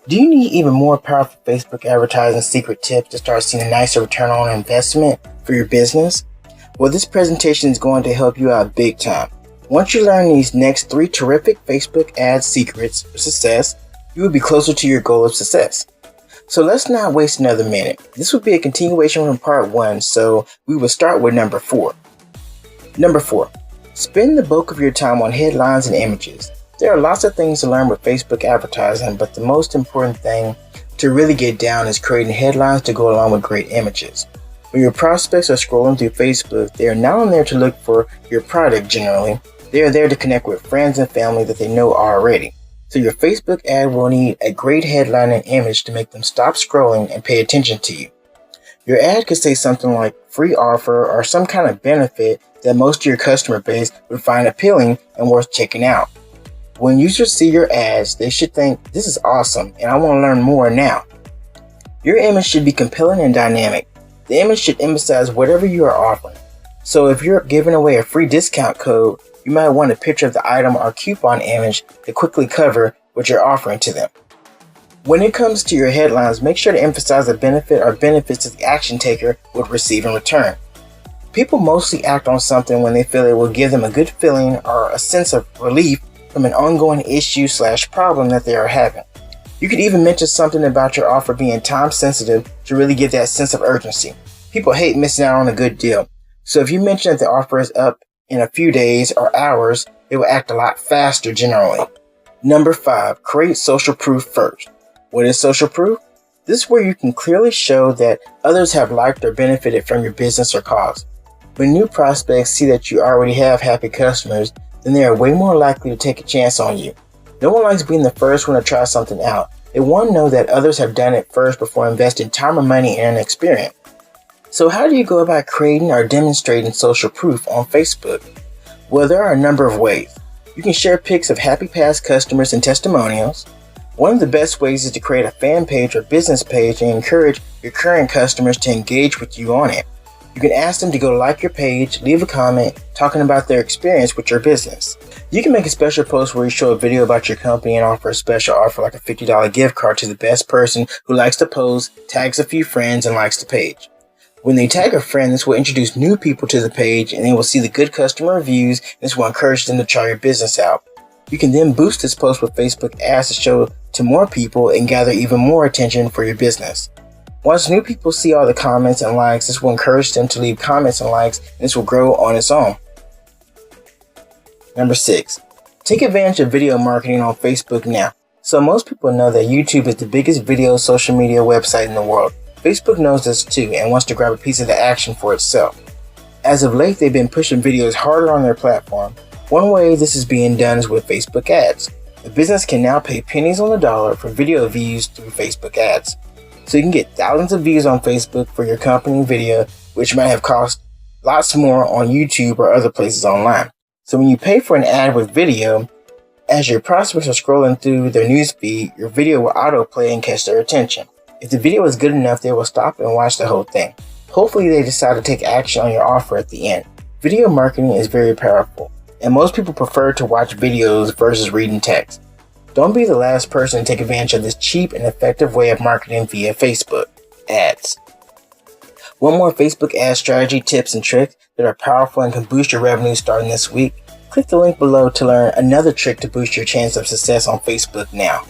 Do you need even more powerful Facebook advertising secret tips to start seeing a nicer return on investment for your business? Well, this presentation is going to help you out big time. Once you learn these next 3 terrific Facebook ad secrets for success, you will be closer to your goal of success. So let's not waste another minute. This will be a continuation from part 1, so we will start with number 4. Number 4, spend the bulk of your time on headlines and images. There are lots of things to learn with Facebook advertising, but the most important thing to really get down is creating headlines to go along with great images. When your prospects are scrolling through Facebook, they are not on there to look for your product generally. They are there to connect with friends and family that they know already. So your Facebook ad will need a great headline and image to make them stop scrolling and pay attention to you. Your ad could say something like free offer or some kind of benefit that most of your customer base would find appealing and worth checking out. When users see your ads, they should think, this is awesome and I want to learn more now. Your image should be compelling and dynamic. The image should emphasize whatever you are offering. So if you're giving away a free discount code, you might want a picture of the item or coupon image to quickly cover what you're offering to them. When it comes to your headlines, make sure to emphasize a benefit or benefits that the action taker would receive in return. People mostly act on something when they feel it will give them a good feeling or a sense of relief from an ongoing issue/problem that they are having. You could even mention something about your offer being time sensitive to really give that sense of urgency. People hate missing out on a good deal. So if you mention that the offer is up in a few days or hours, it will act a lot faster generally. Number 5, create social proof first. What is social proof? This is where you can clearly show that others have liked or benefited from your business or cause. When new prospects see that you already have happy customers, then they are way more likely to take a chance on you. No one likes being the first one to try something out. They want to know that others have done it first before investing time or money in an experience. So how do you go about creating or demonstrating social proof on Facebook? Well, there are a number of ways. You can share pics of happy past customers and testimonials. One of the best ways is to create a fan page or business page and encourage your current customers to engage with you on it. You can ask them to go like your page, leave a comment talking about their experience with your business. You can make a special post where you show a video about your company and offer a special offer like a $50 gift card to the best person who likes to post, tags a few friends, and likes the page. When they tag a friend, this will introduce new people to the page and they will see the good customer reviews, and this will encourage them to try your business out. You can then boost this post with Facebook ads to show to more people and gather even more attention for your business. Once new people see all the comments and likes, this will encourage them to leave comments and likes, and this will grow on its own. Number 6, take advantage of video marketing on Facebook now. So most people know that YouTube is the biggest video social media website in the world. Facebook knows this too and wants to grab a piece of the action for itself. As of late, they've been pushing videos harder on their platform. One way this is being done is with Facebook ads. The business can now pay pennies on the dollar for video views through Facebook ads. So you can get thousands of views on Facebook for your company video, which might have cost lots more on YouTube or other places online. So when you pay for an ad with video, as your prospects are scrolling through their newsfeed, your video will autoplay and catch their attention. If the video is good enough, they will stop and watch the whole thing. Hopefully they decide to take action on your offer at the end. Video marketing is very powerful, and most people prefer to watch videos versus reading text. Don't be the last person to take advantage of this cheap and effective way of marketing via Facebook ads. Want more Facebook ad strategy tips and tricks that are powerful and can boost your revenue starting this week? Click the link below to learn another trick to boost your chance of success on Facebook now.